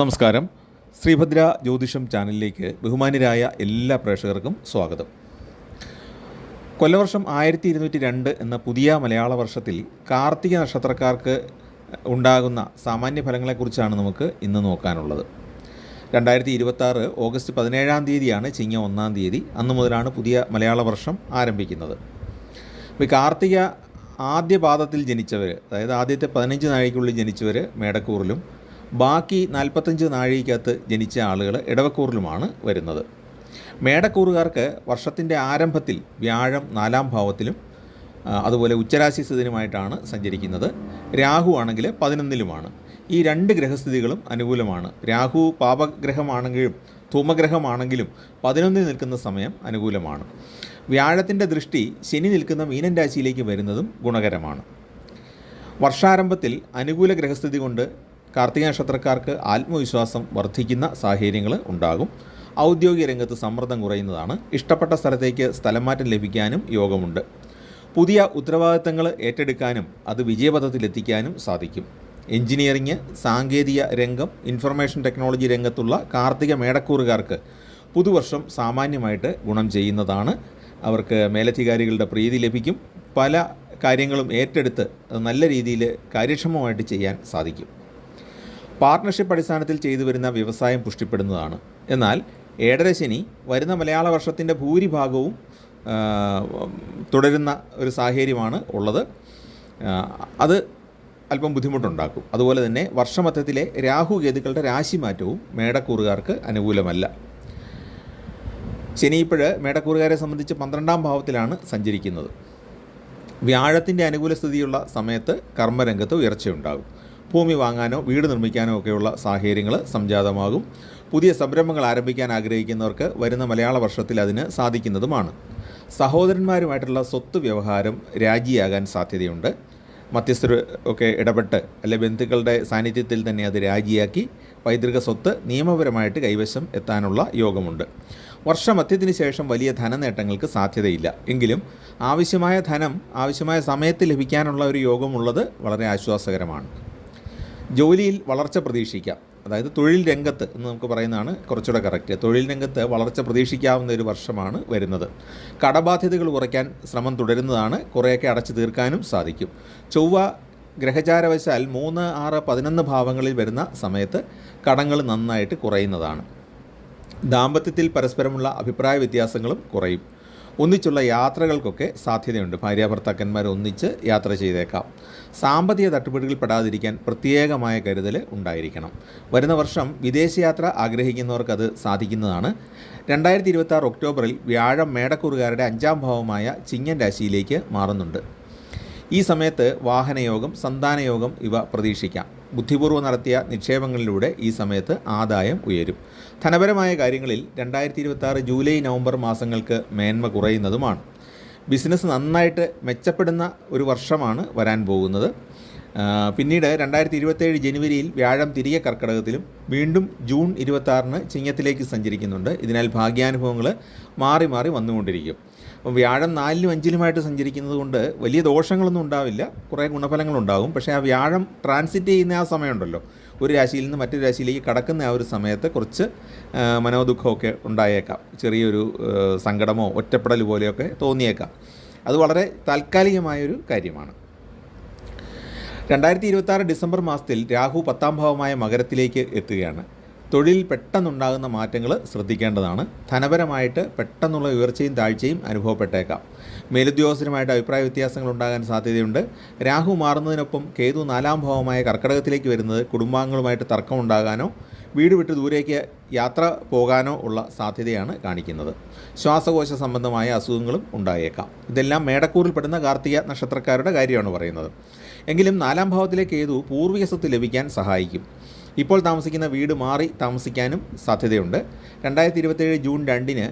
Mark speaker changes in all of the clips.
Speaker 1: നമസ്കാരം. ശ്രീഭദ്ര ജ്യോതിഷം ചാനലിലേക്ക് ബഹുമാന്യരായ എല്ലാ പ്രേക്ഷകർക്കും സ്വാഗതം. കൊല്ലവർഷം 1202 എന്ന പുതിയ മലയാള വർഷത്തിൽ കാർത്തിക നക്ഷത്രക്കാർക്ക് ഉണ്ടാകുന്ന സാമാന്യ ഫലങ്ങളെക്കുറിച്ചാണ് നമുക്ക് ഇന്ന് നോക്കാനുള്ളത്. 2026 ഓഗസ്റ്റ് 17 തീയതിയാണ് ചിങ്ങ 1 തീയതി. അന്നു മുതലാണ് പുതിയ മലയാള വർഷം ആരംഭിക്കുന്നത്. ഇപ്പോൾ കാർത്തിക ആദ്യ പാദത്തിൽ ജനിച്ചവർ, അതായത് ആദ്യത്തെ 15 നാഴികയ്ക്കുള്ളിൽ ജനിച്ചവർ മേടക്കൂറിലും ബാക്കി 45 നാഴികയ്ക്കകത്ത് ജനിച്ച ആളുകൾ ഇടവക്കൂറിലുമാണ് വരുന്നത്. മേടക്കൂറുകാർക്ക് വർഷത്തിൻ്റെ ആരംഭത്തിൽ വ്യാഴം 4-ാം ഭാവത്തിലും അതുപോലെ ഉച്ചരാശി സ്ഥിതിയുമായിട്ടാണ് സഞ്ചരിക്കുന്നത്. രാഹു ആണെങ്കിൽ 11-ലുമാണ്. ഈ രണ്ട് ഗ്രഹസ്ഥിതികളും അനുകൂലമാണ്. രാഹു പാപഗ്രഹമാണെങ്കിലും ധൂമഗ്രഹമാണെങ്കിലും 11-ൽ നിൽക്കുന്ന സമയം അനുകൂലമാണ്. വ്യാഴത്തിൻ്റെ ദൃഷ്ടി ശനി നിൽക്കുന്ന മീനൻ രാശിയിലേക്ക് വരുന്നതും ഗുണകരമാണ്. വർഷാരംഭത്തിൽ അനുകൂല ഗ്രഹസ്ഥിതി കൊണ്ട് കാർത്തിക നക്ഷത്രക്കാർക്ക് ആത്മവിശ്വാസം വർദ്ധിക്കുന്ന സാഹചര്യങ്ങൾ ഉണ്ടാകും. ഔദ്യോഗിക രംഗത്ത് സമ്മർദ്ദം കുറയുന്നതാണ്. ഇഷ്ടപ്പെട്ട സ്ഥലത്തേക്ക് സ്ഥലമാറ്റം ലഭിക്കാനും യോഗമുണ്ട്. പുതിയ ഉത്തരവാദിത്തങ്ങൾ ഏറ്റെടുക്കാനും അത് വിജയപഥത്തിലെത്തിക്കാനും സാധിക്കും. എഞ്ചിനീയറിംഗ്, സാങ്കേതിക രംഗം, ഇൻഫർമേഷൻ ടെക്നോളജി രംഗത്തുള്ള കാർത്തിക മേടക്കൂറുകാർക്ക് പുതുവർഷം സാമാന്യമായിട്ട് ഗുണം ചെയ്യുന്നതാണ്. അവർക്ക് മേലധികാരികളുടെ പ്രീതി ലഭിക്കും. പല കാര്യങ്ങളും ഏറ്റെടുത്ത് നല്ല രീതിയിൽ കാര്യക്ഷമമായിട്ട് ചെയ്യാൻ സാധിക്കും. പാർട്ട്ണർഷിപ്പ് അടിസ്ഥാനത്തിൽ ചെയ്തു വരുന്ന വ്യവസായം പുഷ്ടിപ്പെടുന്നതാണ്. എന്നാൽ ഏഴരശനി വരുന്ന മലയാള വർഷത്തിൻ്റെ ഭൂരിഭാഗവും തുടരുന്ന ഒരു സാഹചര്യമാണ് ഉള്ളത്. അത് അല്പം ബുദ്ധിമുട്ടുണ്ടാക്കും. അതുപോലെ തന്നെ വർഷമധ്യത്തിലെ രാഹു കേതുക്കളുടെ രാശിമാറ്റവും മേടക്കൂറുകാർക്ക് അനുകൂലമല്ല. ശനി ഇപ്പോൾ മേടക്കൂറുകാരെ സംബന്ധിച്ച് 12-ാം ഭാവത്തിലാണ് സഞ്ചരിക്കുന്നത്. വ്യാഴത്തിൻ്റെ അനുകൂല സ്ഥിതിയുള്ള സമയത്ത് കർമ്മരംഗത്ത് ഉയർച്ചയുണ്ടാകും. ഭൂമി വാങ്ങാനോ വീട് നിർമ്മിക്കാനോ ഒക്കെയുള്ള സാഹചര്യങ്ങൾ സംജാതമാകും. പുതിയ സംരംഭങ്ങൾ ആരംഭിക്കാൻ ആഗ്രഹിക്കുന്നവർക്ക് വരുന്ന മലയാള വർഷത്തിൽ അതിന് സാധിക്കുന്നതുമാണ്. സഹോദരന്മാരുമായിട്ടുള്ള സ്വത്ത് വ്യവഹാരം രാജിയാകാൻ സാധ്യതയുണ്ട്. മധ്യസ്ഥർ ഒക്കെ ഇടപെട്ട് അല്ലെ ബന്ധുക്കളുടെ സാന്നിധ്യത്തിൽ തന്നെ അത് രാജിയാക്കി പൈതൃക സ്വത്ത് നിയമപരമായിട്ട് കൈവശം എത്താനുള്ള യോഗമുണ്ട്. വർഷമധ്യത്തിന് ശേഷം വലിയ ധനനേട്ടങ്ങൾക്ക് സാധ്യതയില്ല. എങ്കിലും ആവശ്യമായ ധനം ആവശ്യമായ സമയത്ത് ലഭിക്കാനുള്ള ഒരു യോഗമുള്ളത് വളരെ ആശ്വാസകരമാണ്. ജോലിയിൽ വളർച്ച പ്രതീക്ഷിക്കാം. അതായത് തൊഴിൽ രംഗത്ത് എന്ന് നമുക്ക് പറയുന്നതാണ് കുറച്ചുകൂടെ കറക്റ്റ്. തൊഴിൽ രംഗത്ത് വളർച്ച പ്രതീക്ഷിക്കാവുന്ന ഒരു വർഷമാണ് വരുന്നത്. കടബാധ്യതകൾ കുറയ്ക്കാൻ ശ്രമം തുടരുന്നതാണ്. കുറേയൊക്കെ അടച്ചു തീർക്കാനും സാധിക്കും. ചൊവ്വ ഗ്രഹചാരവശാൽ 3, 6, 11 ഭാവങ്ങളിൽ വരുന്ന സമയത്ത് കടങ്ങൾ നന്നായിട്ട് കുറയുന്നതാണ്. ദാമ്പത്യത്തിൽ പരസ്പരമുള്ള അഭിപ്രായ വ്യത്യാസങ്ങളും കുറയും. ഒന്നിച്ചുള്ള യാത്രകൾക്കൊക്കെ സാധ്യതയുണ്ട്. ഭാര്യാഭർത്താക്കന്മാർ ഒന്നിച്ച് യാത്ര ചെയ്തേക്കാം. സാമ്പത്തിക തട്ടുപിടികൾ പെടാതിരിക്കാൻ പ്രത്യേകമായ കരുതൽ ഉണ്ടായിരിക്കണം. വരുന്ന വർഷം വിദേശയാത്ര ആഗ്രഹിക്കുന്നവർക്കത് സാധിക്കുന്നതാണ്. 2026 ഒക്ടോബറിൽ വ്യാഴം മേടക്കൂറുകാരുടെ 5-ാം ഭാവമായ ചിങ്ങൻ രാശിയിലേക്ക് മാറുന്നുണ്ട്. ഈ സമയത്ത് വാഹനയോഗം, സന്താനയോഗം ഇവ പ്രതീക്ഷിക്കാം. ബുദ്ധിപൂർവ്വം നടത്തിയ നിക്ഷേപങ്ങളിലൂടെ ഈ സമയത്ത് ആദായം ഉയരും. ധനപരമായ കാര്യങ്ങളിൽ 2026 ജൂലൈ, നവംബർ മാസങ്ങൾക്ക് മേന്മ കുറയുന്നതുമാണ്. ബിസിനസ് നന്നായിട്ട് മെച്ചപ്പെടുന്ന ഒരു വർഷമാണ് വരാൻ പോകുന്നത്. പിന്നീട് 2027 ജനുവരിയിൽ വ്യാഴം തിരികെ കർക്കിടകത്തിലും വീണ്ടും ജൂൺ 26 ചിങ്ങത്തിലേക്ക് സഞ്ചരിക്കുന്നുണ്ട്. ഇതിനാൽ ഭാഗ്യാനുഭവങ്ങൾ മാറി മാറി വന്നുകൊണ്ടിരിക്കും. അപ്പം വ്യാഴം 4-ലും 5-ലുമായിട്ട് സഞ്ചരിക്കുന്നത് കൊണ്ട് വലിയ ദോഷങ്ങളൊന്നും ഉണ്ടാവില്ല. കുറേ ഗുണഫലങ്ങളുണ്ടാകും. പക്ഷേ ആ വ്യാഴം ട്രാൻസിറ്റ് ചെയ്യുന്ന ആ സമയമുണ്ടല്ലോ, ഒരു രാശിയിൽ നിന്ന് മറ്റൊരു രാശിയിലേക്ക് കടക്കുന്ന ആ ഒരു സമയത്ത് കുറച്ച് മനോദുഃഖമൊക്കെ ഉണ്ടായേക്കാം. ചെറിയൊരു സങ്കടമോ ഒറ്റപ്പെടൽ പോലെയൊക്കെ തോന്നിയേക്കാം. അത് വളരെ താൽക്കാലികമായൊരു കാര്യമാണ്. 2026 ഡിസംബർ മാസത്തിൽ രാഹു 10-ാം ഭാവമായ മകരത്തിലേക്ക് എത്തുകയാണ്. തൊഴിലിൽ പെട്ടെന്നുണ്ടാകുന്ന മാറ്റങ്ങൾ ശ്രദ്ധിക്കേണ്ടതാണ്. ധനപരമായിട്ട് പെട്ടെന്നുള്ള ഉയർച്ചയും താഴ്ചയും അനുഭവപ്പെട്ടേക്കാം. മേലുദ്യോഗസ്ഥരുമായിട്ട് അഭിപ്രായ വ്യത്യാസങ്ങൾ ഉണ്ടാകാൻ സാധ്യതയുണ്ട്. രാഹു മാറുന്നതിനൊപ്പം കേതു 4-ാം ഭാവമായ കർക്കിടകത്തിലേക്ക് വരുന്നത് കുടുംബാംഗങ്ങളുമായിട്ട് തർക്കമുണ്ടാകാനോ വീട് വിട്ട് ദൂരേക്ക് യാത്ര പോകാനോ ഉള്ള സാധ്യതയാണ് കാണിക്കുന്നത്. ശ്വാസകോശ സംബന്ധമായ അസുഖങ്ങളും ഉണ്ടായേക്കാം. ഇതെല്ലാം മേടക്കൂറിൽപ്പെടുന്ന കാർത്തിക നക്ഷത്രക്കാരുടെ കാര്യമാണ് പറയുന്നത്. എങ്കിലും 4-ാം ഭാവത്തിലെ കേതു പൂർവിക സ്വത്ത് ലഭിക്കാൻ സഹായിക്കും. ഇപ്പോൾ താമസിക്കുന്ന വീട് മാറി താമസിക്കാനും സാധ്യതയുണ്ട്. 2027 ജൂൺ 2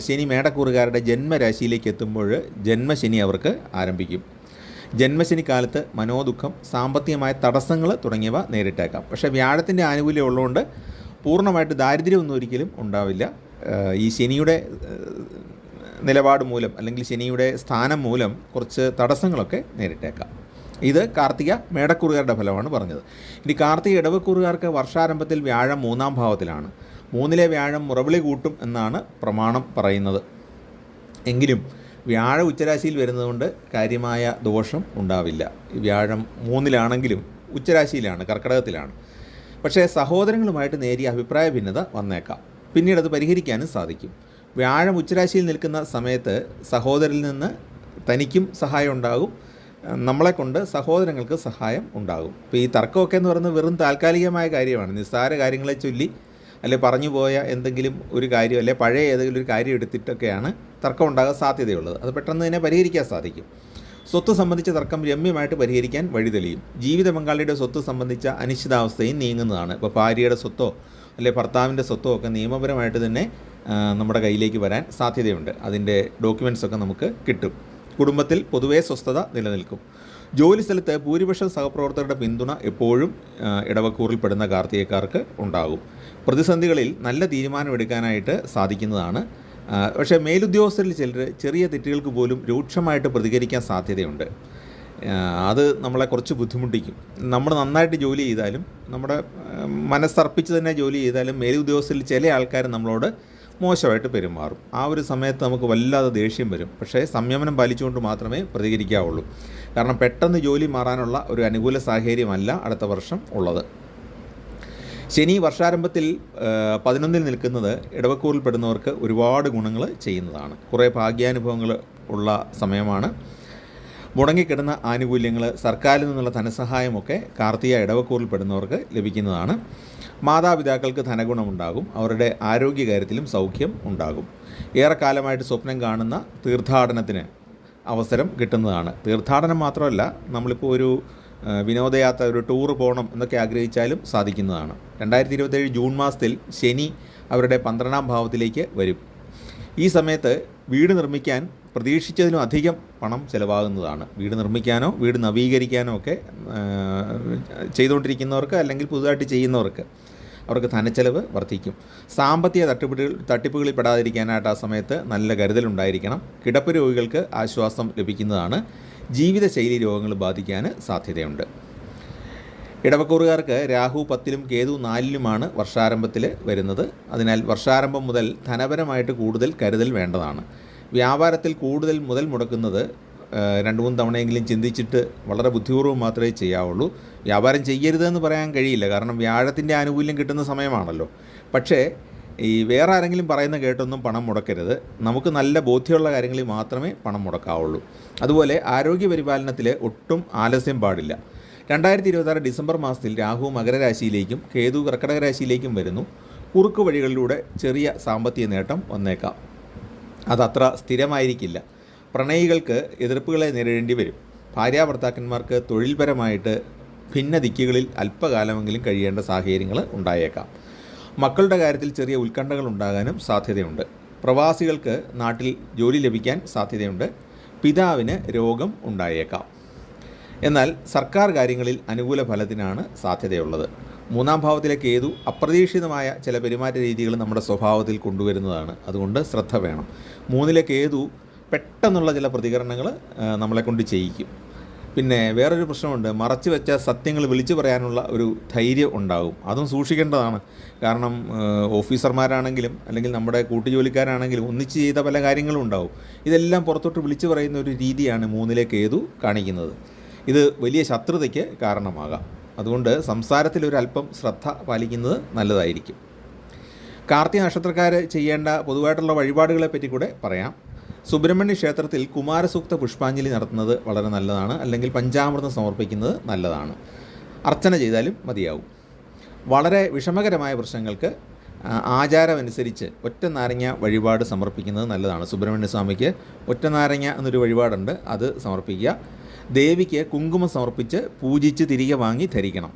Speaker 1: ശനി മേടക്കൂറുകാരുടെ ജന്മരാശിയിലേക്ക് എത്തുമ്പോൾ ജന്മശനി അവർക്ക് ആരംഭിക്കും. ജന്മശനി കാലത്ത് മനോദുഃഖം, സാമ്പത്തികമായ തടസ്സങ്ങൾ തുടങ്ങിയവ നേരിട്ടേക്കാം. പക്ഷേ വ്യാഴത്തിൻ്റെ ആനുകൂല്യം ഉള്ളതുകൊണ്ട് പൂർണ്ണമായിട്ട് ദാരിദ്ര്യമൊന്നും ഒരിക്കലും ഉണ്ടാവില്ല. ഈ ശനിയുടെ നിലപാട് മൂലം അല്ലെങ്കിൽ ശനിയുടെ സ്ഥാനം മൂലം കുറച്ച് തടസ്സങ്ങളൊക്കെ നേരിട്ടേക്കാം. ഇത് കാർത്തിക മേടക്കൂറുകാരുടെ ഫലമാണ് പറഞ്ഞത്. ഇനി കാർത്തിക ഇടവക്കൂറുകാർക്ക് വർഷാരംഭത്തിൽ വ്യാഴം 3-ാം ഭാവത്തിലാണ്. 3-ലെ വ്യാഴം മുറവിളി കൂട്ടും എന്നാണ് പ്രമാണം പറയുന്നത്. എങ്കിലും വ്യാഴം ഉച്ചരാശിയിൽ വരുന്നതുകൊണ്ട് കാര്യമായ ദോഷം ഉണ്ടാവില്ല. വ്യാഴം 3-ലാണെങ്കിലും ഉച്ചരാശിയിലാണ്, കർക്കിടകത്തിലാണ്. പക്ഷേ സഹോദരങ്ങളുമായിട്ട് നേരിയ അഭിപ്രായ ഭിന്നത വന്നേക്കാം. പിന്നീട് അത് പരിഹരിക്കാനും സാധിക്കും. വ്യാഴം ഉച്ചരാശിയിൽ നിൽക്കുന്ന സമയത്ത് സഹോദരിൽ നിന്ന് തനിക്കും സഹായം ഉണ്ടാകും, നമ്മളെക്കൊണ്ട് സഹോദരങ്ങൾക്ക് സഹായം ഉണ്ടാകും. ഇപ്പോൾ ഈ തർക്കമൊക്കെ എന്ന് പറയുന്നത് വെറും താൽക്കാലികമായ കാര്യമാണ്. നിസ്സാര കാര്യങ്ങളെ ചൊല്ലി അല്ലെ പറഞ്ഞു പോയ എന്തെങ്കിലും ഒരു കാര്യം, അല്ലെ പഴയ ഏതെങ്കിലും ഒരു കാര്യം എടുത്തിട്ടൊക്കെയാണ് തർക്കം ഉണ്ടാകാൻ സാധ്യതയുള്ളത്. അത് പെട്ടെന്ന് തന്നെ പരിഹരിക്കാൻ സാധിക്കും. സ്വത്ത് സംബന്ധിച്ച തർക്കം രമ്യമായിട്ട് പരിഹരിക്കാൻ വഴി തെളിയും. ജീവിത പങ്കാളിയുടെ സ്വത്ത് സംബന്ധിച്ച അനിശ്ചിതാവസ്ഥയും നീങ്ങുന്നതാണ്. ഇപ്പോൾ ഭാര്യയുടെ സ്വത്തോ അല്ലെ ഭർത്താവിൻ്റെ സ്വത്തോ ഒക്കെ നിയമപരമായിട്ട് തന്നെ നമ്മുടെ കയ്യിലേക്ക് വരാൻ സാധ്യതയുണ്ട്. അതിൻ്റെ ഡോക്യുമെൻറ്റ്സൊക്കെ നമുക്ക് കിട്ടും. കുടുംബത്തിൽ പൊതുവേ സ്വസ്ഥത നിലനിൽക്കും. ജോലിസ്ഥലത്ത് ഭൂരിപക്ഷം സഹപ്രവർത്തകരുടെ പിന്തുണ എപ്പോഴും ഇടവക്കൂറിൽപ്പെടുന്ന കാർത്തികക്കാർക്ക് ഉണ്ടാകും. പ്രതിസന്ധികളിൽ നല്ല തീരുമാനമെടുക്കാനായിട്ട് സാധിക്കുന്നതാണ്. പക്ഷേ മേലുദ്യോഗസ്ഥരിൽ ചിലർ ചെറിയ തെറ്റുകൾക്ക് പോലും രൂക്ഷമായിട്ട് പ്രതികരിക്കാൻ സാധ്യതയുണ്ട്. അത് നമ്മളെ കുറച്ച് ബുദ്ധിമുട്ടിക്കും. നമ്മൾ നന്നായിട്ട് ജോലി ചെയ്താലും, നമ്മുടെ മനസ്സർപ്പിച്ച് തന്നെ ജോലി ചെയ്താലും മേലുദ്യോഗസ്ഥരിൽ ചില ആൾക്കാർ നമ്മളോട് മോശമായിട്ട് പെരുമാറും. ആ ഒരു സമയത്ത് നമുക്ക് വല്ലാതെ ദേഷ്യം വരും. പക്ഷേ സംയമനം പാലിച്ചുകൊണ്ട് മാത്രമേ പ്രതികരിക്കാവുള്ളൂ. കാരണം പെട്ടെന്ന് ജോലി മാറാനുള്ള ഒരു അനുകൂല സാഹചര്യമല്ല അടുത്ത വർഷം ഉള്ളത്. ശനി വർഷാരംഭത്തിൽ 11-ൽ നിൽക്കുന്നത് ഇടവക്കൂറിൽപ്പെടുന്നവർക്ക് ഒരുപാട് ഗുണങ്ങൾ ചെയ്യുന്നതാണ്. കുറേ ഭാഗ്യാനുഭവങ്ങൾ ഉള്ള സമയമാണ്. മുടങ്ങിക്കിടന്ന ആനുകൂല്യങ്ങൾ, സർക്കാരിൽ നിന്നുള്ള ധനസഹായമൊക്കെ കാർത്തിക ഇടവക്കൂറിൽപ്പെടുന്നവർക്ക് ലഭിക്കുന്നതാണ്. മാതാപിതാക്കൾക്ക് ധനഗുണമുണ്ടാകും. അവരുടെ ആരോഗ്യകാര്യത്തിലും സൗഖ്യം ഉണ്ടാകും. ഏറെക്കാലമായിട്ട് സ്വപ്നം കാണുന്ന തീർത്ഥാടനത്തിന് അവസരം കിട്ടുന്നതാണ്. തീർത്ഥാടനം മാത്രമല്ല, നമ്മളിപ്പോൾ ഒരു വിനോദയാത്ര, ഒരു ടൂർ പോകണം എന്നൊക്കെ ആഗ്രഹിച്ചാലും സാധിക്കുന്നതാണ്. 2027 ജൂൺ മാസത്തിൽ ശനി അവരുടെ 12-ാം ഭാവത്തിലേക്ക് വരും. ഈ സമയത്ത് വീട് നിർമ്മിക്കാൻ പ്രതീക്ഷിച്ചതിലും അധികം പണം ചിലവാകുന്നതാണ്. വീട് നിർമ്മിക്കാനോ വീട് നവീകരിക്കാനോ ഒക്കെ ചെയ്തുകൊണ്ടിരിക്കുന്നവർക്ക് അല്ലെങ്കിൽ പുതുതായിട്ട് ചെയ്യുന്നവർക്ക് അവർക്ക് ധനച്ചെലവ് വർദ്ധിക്കും. സാമ്പത്തിക തട്ടിപ്പുകളിൽ പെടാതിരിക്കാനായിട്ട് ആ സമയത്ത് നല്ല കരുതലുണ്ടായിരിക്കണം. കിടപ്പ് രോഗികൾക്ക് ആശ്വാസം ലഭിക്കുന്നതാണ്. ജീവിതശൈലി രോഗങ്ങൾ ബാധിക്കാൻ സാധ്യതയുണ്ട്. ഇടവക്കൂറുകാർക്ക് രാഹു 10-ലും കേതു 4-ലുമാണ് വർഷാരംഭത്തിൽ വരുന്നത്. അതിനാൽ വർഷാരംഭം മുതൽ ധനപരമായിട്ട് കൂടുതൽ കരുതൽ വേണ്ടതാണ്. വ്യാപാരത്തിൽ കൂടുതൽ മുതൽ മുടക്കുന്നത് 2-3 തവണയെങ്കിലും ചിന്തിച്ചിട്ട് വളരെ ബുദ്ധിപൂർവ്വം മാത്രമേ ചെയ്യാവുള്ളൂ. വ്യാപാരം ചെയ്യരുതെന്ന് പറയാൻ കഴിയില്ല, കാരണം വ്യാഴത്തിൻ്റെ ആനുകൂല്യം കിട്ടുന്ന സമയമാണല്ലോ. പക്ഷേ ഈ വേറെ ആരെങ്കിലും പറയുന്ന കേട്ടൊന്നും പണം മുടക്കരുത്. നമുക്ക് നല്ല ബോധ്യമുള്ള കാര്യങ്ങളിൽ മാത്രമേ പണം മുടക്കാവുള്ളൂ. അതുപോലെ ആരോഗ്യ പരിപാലനത്തിൽ ഒട്ടും ആലസ്യം പാടില്ല. 2026 ഡിസംബർ മാസത്തിൽ രാഹു മകരരാശിയിലേക്കും കേതു കർക്കിടക രാശിയിലേക്കും വരുന്നു. കുറുക്ക് വഴികളിലൂടെ ചെറിയ സാമ്പത്തിക നേട്ടം വന്നേക്കാം. അതത്ര സ്ഥിരമായിരിക്കില്ല. പ്രണയികൾക്ക് എതിർപ്പുകളെ നേരിടേണ്ടി വരും. ഭാര്യാഭർത്താക്കന്മാർക്ക് തൊഴിൽപരമായിട്ട് ഭിന്ന ദിക്കുകളിൽ അല്പകാലമെങ്കിലും കഴിയേണ്ട സാഹചര്യങ്ങൾ ഉണ്ടായേക്കാം. മക്കളുടെ കാര്യത്തിൽ ചെറിയ ഉത്കണ്ഠകൾ ഉണ്ടാകാനും സാധ്യതയുണ്ട്. പ്രവാസികൾക്ക് നാട്ടിൽ ജോലി ലഭിക്കാൻ സാധ്യതയുണ്ട്. പിതാവിന് രോഗം ഉണ്ടായേക്കാം. എന്നാൽ സർക്കാർ കാര്യങ്ങളിൽ അനുകൂല ഫലത്തിനാണ് സാധ്യതയുള്ളത്. 3-ാം ഭാവത്തിലെ കേതു അപ്രതീക്ഷിതമായ ചില പെരുമാറ്റ രീതികൾ നമ്മുടെ സ്വഭാവത്തിൽ കൊണ്ടുവരുന്നതാണ്. അതുകൊണ്ട് ശ്രദ്ധ വേണം. 3-ലെ കേതു പെട്ടെന്നുള്ള ചില പ്രതികരണങ്ങൾ നമ്മളെക്കൊണ്ട് ചെയ്യിക്കും. പിന്നെ വേറൊരു പ്രശ്നമുണ്ട്, മറച്ചു വെച്ച സത്യങ്ങൾ വിളിച്ചു പറയാനുള്ള ഒരു ധൈര്യം ഉണ്ടാകും. അതും സൂക്ഷിക്കേണ്ടതാണ്. കാരണം ഓഫീസർമാരാണെങ്കിലും അല്ലെങ്കിൽ നമ്മുടെ കൂട്ടുജോലിക്കാരാണെങ്കിലും ഒന്നിച്ച് ചെയ്ത പല കാര്യങ്ങളും ഉണ്ടാവും. ഇതെല്ലാം പുറത്തോട്ട് വിളിച്ചു പറയുന്ന ഒരു രീതിയാണ് 3-ലെ കേതു കാണിക്കുന്നത്. ഇത് വലിയ ശത്രുതയ്ക്ക് കാരണമാകാം. അതുകൊണ്ട് സംസാരത്തിലൊരല്പം ശ്രദ്ധ പാലിക്കുന്നത് നല്ലതായിരിക്കും. കാർത്തിക നക്ഷത്രക്കാർ ചെയ്യേണ്ട പൊതുവായിട്ടുള്ള വഴിപാടുകളെ പറ്റി കൂടെ പറയാം. സുബ്രഹ്മണ്യ ക്ഷേത്രത്തിൽ കുമാരസൂക്ത പുഷ്പാഞ്ജലി നടത്തുന്നത് വളരെ നല്ലതാണ്. അല്ലെങ്കിൽ പഞ്ചാമൃതം സമർപ്പിക്കുന്നത് നല്ലതാണ്. അർച്ചന ചെയ്താലും മതിയാവും. വളരെ വിഷമകരമായ പ്രശ്നങ്ങൾക്ക് ആചാരമനുസരിച്ച് ഒറ്റ നാരങ്ങ വഴിപാട് സമർപ്പിക്കുന്നത് നല്ലതാണ്. സുബ്രഹ്മണ്യ സ്വാമിക്ക് ഒറ്റ നാരങ്ങ എന്നൊരു വഴിപാടുണ്ട്, അത് സമർപ്പിക്കുക. ദേവിക്ക് കുങ്കുമം സമർപ്പിച്ച് പൂജിച്ച് തിരികെ വാങ്ങി ധരിക്കണം.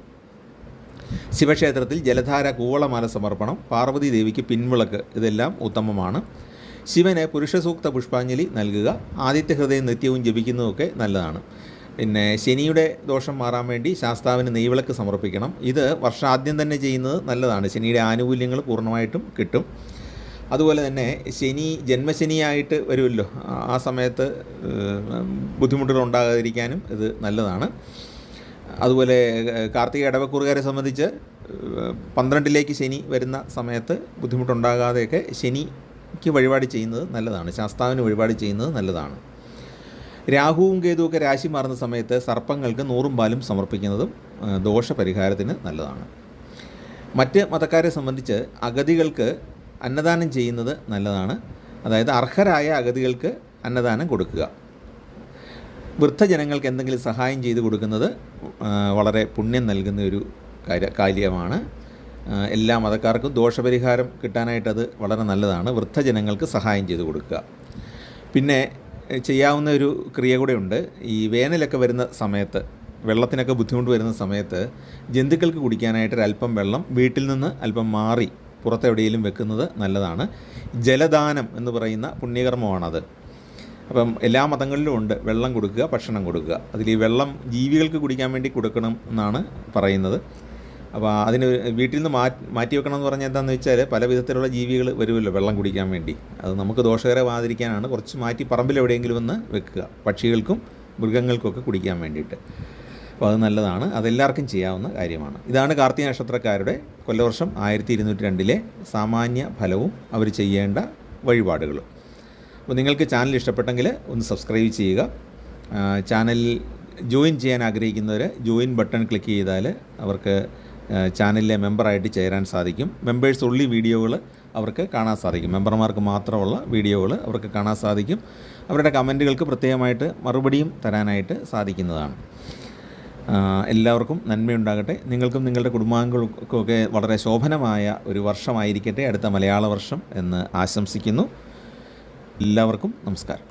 Speaker 1: ശിവക്ഷേത്രത്തിൽ ജലധാര കൂവളമാല സമർപ്പണം. പാർവതി ദേവിക്ക് പിൻവിളക്ക്, ഇതെല്ലാം ഉത്തമമാണ്. ശിവന് പുരുഷസൂക്ത പുഷ്പാഞ്ജലി നൽകുക. ആദിത്യ ഹൃദയം നിത്യവും ജപിക്കുന്നതൊക്കെ നല്ലതാണ്. പിന്നെ ശനിയുടെ ദോഷം മാറാൻ വേണ്ടി ശാസ്താവിന് നെയ്വിളക്ക് സമർപ്പിക്കണം. ഇത് വർഷാദ്യം തന്നെ ചെയ്യുന്നത് നല്ലതാണ്. ശനിയുടെ ആനുകൂല്യങ്ങൾ പൂർണ്ണമായിട്ടും കിട്ടും. അതുപോലെ തന്നെ ശനി ജന്മശനിയായിട്ട് വരുമല്ലോ, ആ സമയത്ത് ബുദ്ധിമുട്ടുകൾ ഉണ്ടാകാതിരിക്കാനും ഇത് നല്ലതാണ്. അതുപോലെ കാർത്തിക ഇടവക്കൂറുകാരെ സംബന്ധിച്ച് 12ലേക്ക് ശനി വരുന്ന സമയത്ത് ബുദ്ധിമുട്ടുണ്ടാകാതെയൊക്കെ ശനിക്ക് വഴിപാട് ചെയ്യുന്നത് നല്ലതാണ്, ശാസ്താവിന് വഴിപാട് ചെയ്യുന്നത് നല്ലതാണ്. രാഹുവും കേതുവൊക്കെ രാശി മാറുന്ന സമയത്ത് സർപ്പങ്ങൾക്ക് 100 പാലും സമർപ്പിക്കുന്നതും ദോഷപരിഹാരത്തിന് നല്ലതാണ്. മറ്റ് മതക്കാരെ സംബന്ധിച്ച് അഗതികൾക്ക് അന്നദാനം ചെയ്യുന്നത് നല്ലതാണ്. അതായത് അർഹരായ അഗതികൾക്ക് അന്നദാനം കൊടുക്കുക. വൃദ്ധജനങ്ങൾക്ക് എന്തെങ്കിലും സഹായം ചെയ്തു കൊടുക്കുന്നത് വളരെ പുണ്യം നൽകുന്ന ഒരു കാര്യമാണ്. എല്ലാ മതക്കാർക്കും ദോഷപരിഹാരം കിട്ടാനായിട്ടത് വളരെ നല്ലതാണ്. വൃദ്ധജനങ്ങൾക്ക് സഹായം ചെയ്തു കൊടുക്കുക. പിന്നെ ചെയ്യാവുന്ന ഒരു ക്രിയ കൂടെ ഉണ്ട്. ഈ വേനലൊക്കെ വരുന്ന സമയത്ത്, വെള്ളത്തിനൊക്കെ ബുദ്ധിമുട്ട് വരുന്ന സമയത്ത് ജന്തുക്കൾക്ക് കുടിക്കാനായിട്ട് ഒരല്പം വെള്ളം വീട്ടിൽ നിന്ന് അല്പം മാറി പുറത്തെവിടെയെങ്കിലും വെക്കുന്നത് നല്ലതാണ്. ജലദാനം എന്ന് പറയുന്ന പുണ്യകർമ്മമാണത്. അപ്പം എല്ലാ മതങ്ങളിലും ഉണ്ട് വെള്ളം കൊടുക്കുക, ഭക്ഷണം കൊടുക്കുക. അതിൽ ഈ വെള്ളം ജീവികൾക്ക് കുടിക്കാൻ വേണ്ടി കൊടുക്കണം എന്നാണ് പറയുന്നത്. അപ്പോൾ അതിന് വീട്ടിൽ നിന്ന് മാറ്റി വെക്കണം എന്ന് പറഞ്ഞാൽ എന്താണെന്ന് വെച്ചാൽ പല വിധത്തിലുള്ള ജീവികൾ വരുമല്ലോ വെള്ളം കുടിക്കാൻ വേണ്ടി. അത് നമുക്ക് ദോഷകരമാതിരിക്കാനാണ് കുറച്ച് മാറ്റി പറമ്പിൽ എവിടെയെങ്കിലും ഒന്ന് വെക്കുക, പക്ഷികൾക്കും മൃഗങ്ങൾക്കൊക്കെ കുടിക്കാൻ വേണ്ടിയിട്ട്. അപ്പോൾ അത് നല്ലതാണ്, അതെല്ലാവർക്കും ചെയ്യാവുന്ന കാര്യമാണ്. ഇതാണ് കാർത്തിക നക്ഷത്രക്കാരുടെ കൊല്ലവർഷം 1202 സാമാന്യ ഫലവും അവർ ചെയ്യേണ്ട വഴിപാടുകളും. അപ്പോൾ നിങ്ങൾക്ക് ചാനൽ ഇഷ്ടപ്പെട്ടെങ്കിൽ ഒന്ന് സബ്സ്ക്രൈബ് ചെയ്യുക. ചാനലിൽ ജോയിൻ ചെയ്യാൻ ആഗ്രഹിക്കുന്നവർ ജോയിൻ ബട്ടൺ ക്ലിക്ക് ചെയ്താൽ അവർക്ക് ചാനലിലെ മെമ്പറായിട്ട് ചേരാൻ സാധിക്കും. മെമ്പേഴ്സ് ഉള്ളി വീഡിയോകൾ അവർക്ക് കാണാൻ സാധിക്കും. മെമ്പർമാർക്ക് മാത്രമുള്ള വീഡിയോകൾ അവർക്ക് കാണാൻ സാധിക്കും. അവരുടെ കമൻറ്റുകൾക്ക് പ്രത്യേകമായിട്ട് മറുപടിയും തരാനായിട്ട് സാധിക്കുന്നതാണ്. എല്ലാവർക്കും നന്മയുണ്ടാകട്ടെ. നിങ്ങൾക്കും നിങ്ങളുടെ കുടുംബാംഗങ്ങൾക്കുമൊക്കെ വളരെ ശോഭനമായ ഒരു വർഷമായിരിക്കട്ടെ അടുത്ത മലയാള വർഷം എന്ന് ആശംസിക്കുന്നു. എല്ലാവർക്കും നമസ്കാരം.